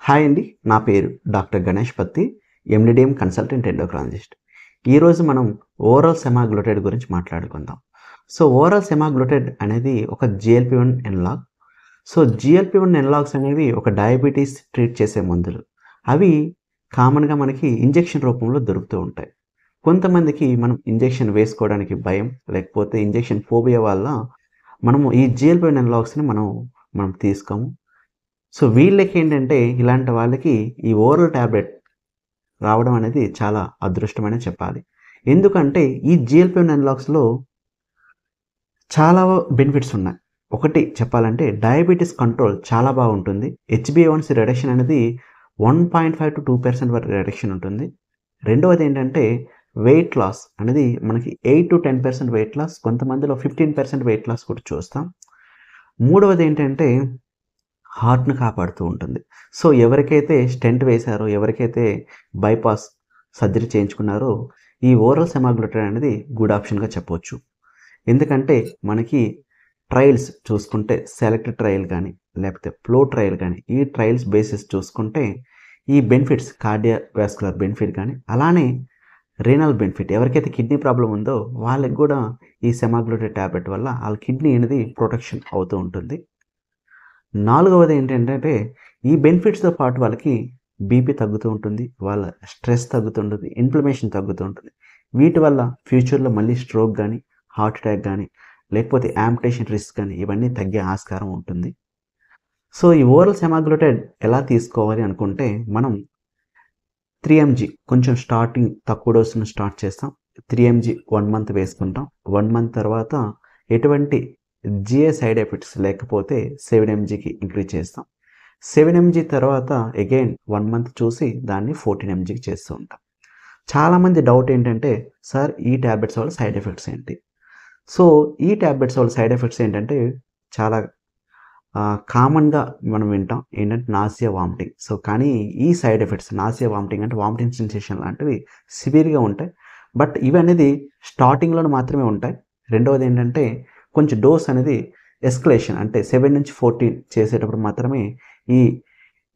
Hi అండి. నా పేరు డాక్టర్ గణేష్ పత్తి, ఎండిడిఎం కన్సల్టెంట్ ఎండోక్రాలజిస్ట్. ఈరోజు మనం ఓరల్ సెమాగ్లూటైడ్ గురించి మాట్లాడుకుందాం. ఓరల్ సెమాగ్లూటైడ్ అనేది ఒక జిఎల్పి-1 ఎనలాగ్. జిఎల్పి-1 ఎనలాగ్స్ అనేవి ఒక డయాబెటీస్ ట్రీట్ చేసే మందులు. అవి కామన్‌గా మనకి ఇంజెక్షన్ రూపంలో దొరుకుతూ ఉంటాయి. కొంతమందికి మనం ఇంజెక్షన్ వేసుకోవడానికి భయం, లేకపోతే ఇంజెక్షన్ ఫోబియా వల్ల మనము ఈ జిఎల్పి-1 ఎనలాగ్స్‌ని మనం తీసుకోము. వీళ్ళకేంటంటే ఇలాంటి వాళ్ళకి ఈ ఓరల్ టాబ్లెట్ రావడం అనేది చాలా అదృష్టమనే చెప్పాలి. ఎందుకంటే ఈ జిఎల్పి-1 ఎనలాగ్స్‌లో చాలా బెనిఫిట్స్ ఉన్నాయి. ఒకటి చెప్పాలంటే డయాబెటిస్ కంట్రోల్ చాలా బాగుంటుంది. హెచ్‌బీఏవన్సీ రిడక్షన్ అనేది 1.5-2% వరకు రిడక్షన్ ఉంటుంది. రెండవది ఏంటంటే వెయిట్ లాస్ అనేది మనకి 8-10% వెయిట్ లాస్, కొంతమందిలో 15% వెయిట్ లాస్ కూడా చూస్తాం. మూడవది ఏంటంటే హార్ట్‌ని కాపాడుతూ ఉంటుంది. ఎవరికైతే స్టెంట్ వేశారో, ఎవరికైతే బైపాస్ సర్జరీ చేయించుకున్నారో ఈ ఓరల్ సెమాగ్లూటైడ్ అనేది గుడ్ ఆప్షన్‌గా చెప్పొచ్చు. ఎందుకంటే మనకి ట్రయల్స్ చూసుకుంటే సెలెక్ట్ ట్రయల్ కానీ, లేకపోతే ఫ్లో ట్రయల్ కానీ, ఈ ట్రయల్స్ బేసిస్ చూసుకుంటే ఈ బెనిఫిట్స్ కార్డియోవాస్కులర్ బెనిఫిట్ కానీ, అలానే రీనల్ బెనిఫిట్, ఎవరికైతే కిడ్నీ ప్రాబ్లమ్ ఉందో వాళ్ళకి కూడా ఈ సెమాగ్లూటైడ్ టాబ్లెట్ వల్ల వాళ్ళ కిడ్నీ అనేది ప్రొటెక్షన్ అవుతూ ఉంటుంది. నాలుగవది ఏంటంటే ఈ బెనిఫిట్స్‌తో పాటు వాళ్ళకి బీపీ తగ్గుతూ ఉంటుంది. వాళ్ళ స్ట్రెస్ తగ్గుతుంటుంది. ఇన్‌ఫ్లమేషన్ తగ్గుతూ ఉంటుంది. వీటి వల్ల ఫ్యూచర్‌లో మళ్ళీ స్ట్రోక్ గానీ, హార్ట్ అటాక్ గానీ, లేకపోతే యాంపుటేషన్ రిస్క్ గానీ ఇవన్నీ తగ్గే ఆస్కారం ఉంటుంది. ఈ ఓరల్ సెమాగ్లూటైడ్ ఎలా తీసుకోవాలి అనుకుంటే మనం 3 ఎంజీ కొంచెం స్టార్టింగ్ తక్కువ డోసును స్టార్ట్ చేస్తాం. 3 ఎంజీ 1 మంత్ వేసుకుంటాం. 1 మంత్ తర్వాత ఎటువంటి జిఏ సైడ్ ఎఫెక్ట్స్ లేకపోతే 7 ఎంజీకి ఇంక్రీజ్ చేస్తాం. 7 ఎంజీ తర్వాత అగైన్ 1 మంత్ చూసి దాన్ని 14 ఎంజీకి చేస్తూ ఉంటాం. చాలామంది డౌట్ ఏంటంటే, సార్ ఈ టాబ్లెట్స్ వల్ల సైడ్ ఎఫెక్ట్స్ ఏంటి? ఈ టాబ్లెట్స్ వల్ల సైడ్ ఎఫెక్ట్స్ ఏంటంటే చాలా కామన్‌గా మనం వింటాం. ఏంటంటే నాసియా, వామిటింగ్. కానీ ఈ సైడ్ ఎఫెక్ట్స్ నాసియా, వామిటింగ్ అంటే వామిటింగ్ సెన్సేషన్ లాంటివి సివియర్‌గా ఉంటాయి. బట్ ఇవి అనేది స్టార్టింగ్‌లోనే మాత్రమే ఉంటాయి. రెండవది ఏంటంటే కొంచెం డోస్ అనేది ఎస్కలేషన్ అంటే 7-14 చేసేటప్పుడు మాత్రమే ఈ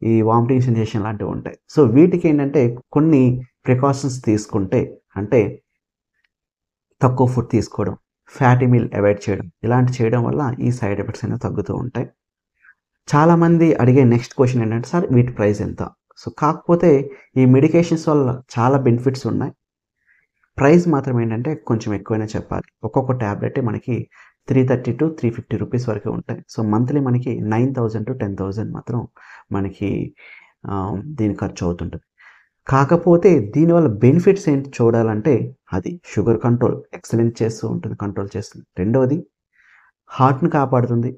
ఈ వామిటింగ్ సెన్సేషన్ లాంటివి ఉంటాయి. వీటికి ఏంటంటే కొన్ని ప్రికాషన్స్ తీసుకుంటే, అంటే తక్కువ ఫుడ్ తీసుకోవడం, ఫ్యాటీ మీల్ అవాయిడ్ చేయడం, ఇలాంటి చేయడం వల్ల ఈ సైడ్ ఎఫెక్ట్స్ అనేవి తగ్గుతూ ఉంటాయి. చాలామంది అడిగే నెక్స్ట్ క్వశ్చన్ ఏంటంటే, సార్ వీటి ప్రైస్ ఎంత? కాకపోతే ఈ మెడికేషన్స్ వల్ల చాలా బెనిఫిట్స్ ఉన్నాయి. ప్రైస్ మాత్రం ఏంటంటే కొంచెం ఎక్కువనే చెప్పాలి. ఒక్కొక్క టాబ్లెటే మనకి 330-350 రూపీస్ వరకే ఉంటాయి. మంత్లీ మనకి 9,000-10,000 మాత్రం మనకి దీనికి ఖర్చు అవుతుంటుంది. కాకపోతే దీనివల్ల బెనిఫిట్స్ ఏంటి చూడాలంటే అది షుగర్ కంట్రోల్ ఎక్సలెంట్ చేస్తూ ఉంటుంది, కంట్రోల్ చేస్తుంది. రెండవది హార్ట్‌ని కాపాడుతుంది,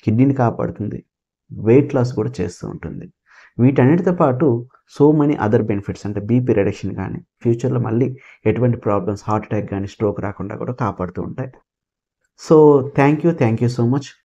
కిడ్నీని కాపాడుతుంది, వెయిట్ లాస్ కూడా చేస్తూ ఉంటుంది. వీటన్నిటితో పాటు సో మెనీ అదర్ బెనిఫిట్స్ అంటే బీపీ రిడక్షన్ కానీ, ఫ్యూచర్‌లో మళ్ళీ ఎటువంటి ప్రాబ్లమ్స్ హార్ట్ అటాక్ కానీ, స్ట్రోక్ రాకుండా కూడా కాపాడుతూ ఉంటాయి. Thank you so much.